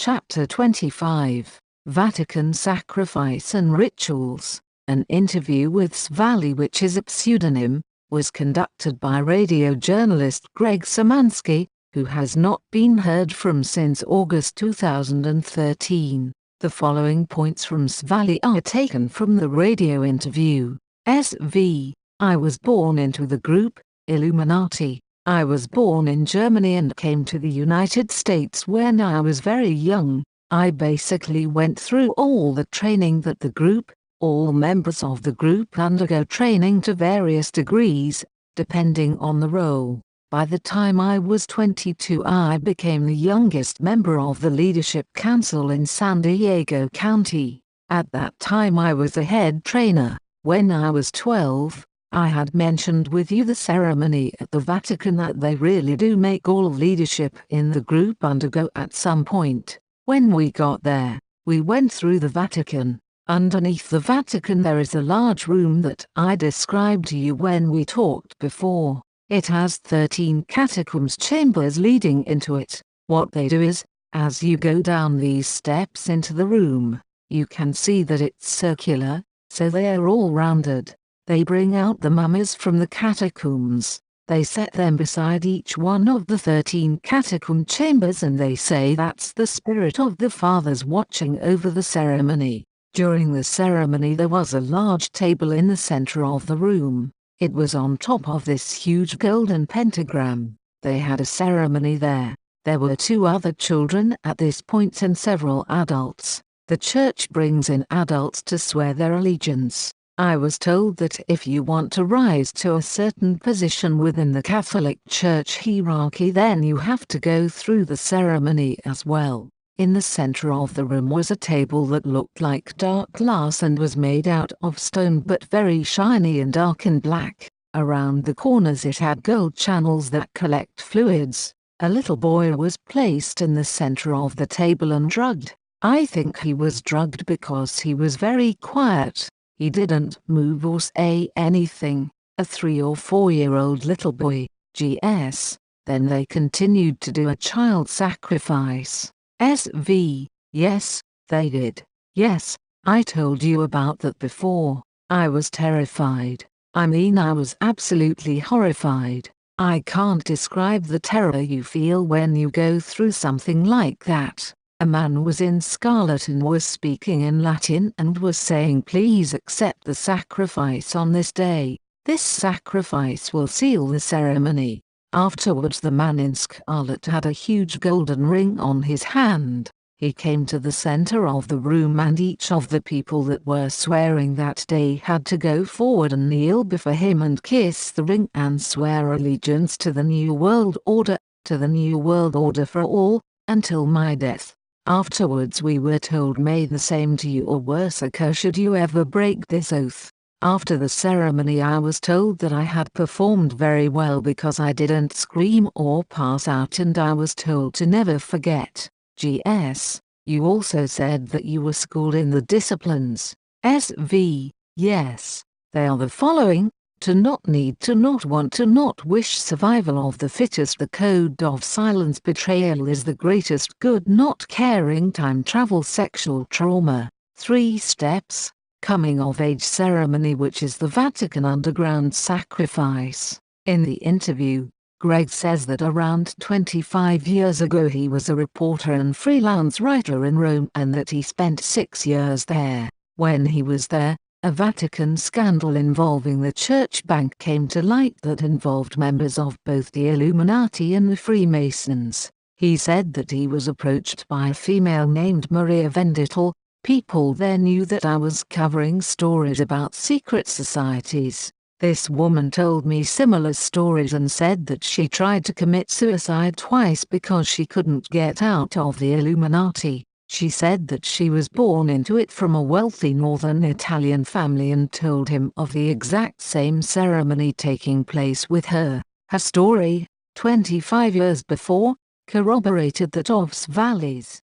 Chapter 25, Vatican Sacrifice and Rituals. An interview with Svali, which is a pseudonym, was conducted by radio journalist Greg Szymanski, who has not been heard from since August 2013. The following points from Svali are taken from the radio interview. SV. I was born into the group, Illuminati. I was born in Germany and came to the United States when I was very young. I basically went through all the training that the group, all members of the group undergo training to various degrees, depending on the role. By the time I was 22, I became the youngest member of the Leadership Council in San Diego County. At that time I was a head trainer. When I was 12, I had mentioned with you the ceremony at the Vatican that they really do make all leadership in the group undergo at some point. When we got there, we went through the Vatican. Underneath the Vatican there is a large room that I described to you when we talked before. It has 13 catacombs chambers leading into it. What they do is, as you go down these steps into the room, you can see that it's circular, so they are all rounded. They bring out the mummies from the catacombs. They set them beside each one of the 13 catacomb chambers and they say that's the spirit of the fathers watching over the ceremony. During the ceremony there was a large table in the center of the room. It was on top of this huge golden pentagram. They had a ceremony there. There were 2 other children at this point and several adults. The church brings in adults to swear their allegiance. I was told that if you want to rise to a certain position within the Catholic Church hierarchy, then you have to go through the ceremony as well. In the center of the room was a table that looked like dark glass and was made out of stone but very shiny and dark and black. Around the corners it had gold channels that collect fluids. A little boy was placed in the center of the table and drugged. I think he was drugged because he was very quiet. He didn't move or say anything. A 3 or 4-year-old little boy, GS. Then they continued to do a child sacrifice. SV. Yes, they did. Yes, I told you about that before. I was terrified. I mean, I was absolutely horrified. I can't describe the terror you feel when you go through something like that. A man was in scarlet and was speaking in Latin and was saying, please accept the sacrifice on this day. This sacrifice will seal the ceremony. Afterwards the man in scarlet had a huge golden ring on his hand. He came to the center of the room and each of the people that were swearing that day had to go forward and kneel before him and kiss the ring and swear allegiance to the New World Order, to the New World Order for all, until my death. Afterwards we were told, may the same to you or worse occur should you ever break this oath. After the ceremony I was told that I had performed very well because I didn't scream or pass out, and I was told to never forget. GS. You also said that you were schooled in the disciplines. SV. Yes. They are the following: to not need, to not want, to not wish, survival of the fittest, the code of silence, betrayal is the greatest good, not caring, time travel, sexual trauma. 3 steps. Coming of age ceremony, which is the Vatican underground sacrifice. In the interview, Greg says that around 25 years ago he was a reporter and freelance writer in Rome and that he spent 6 years there. When he was there, a Vatican scandal involving the Church Bank came to light that involved members of both the Illuminati and the Freemasons. He said that he was approached by a female named Maria Venditel. People there knew that I was covering stories about secret societies. This woman told me similar stories and said that she tried to commit suicide twice because she couldn't get out of the Illuminati. She said that she was born into it from a wealthy northern Italian family and told him of the exact same ceremony taking place with her. Her story, 25 years before, corroborated that of Svali's.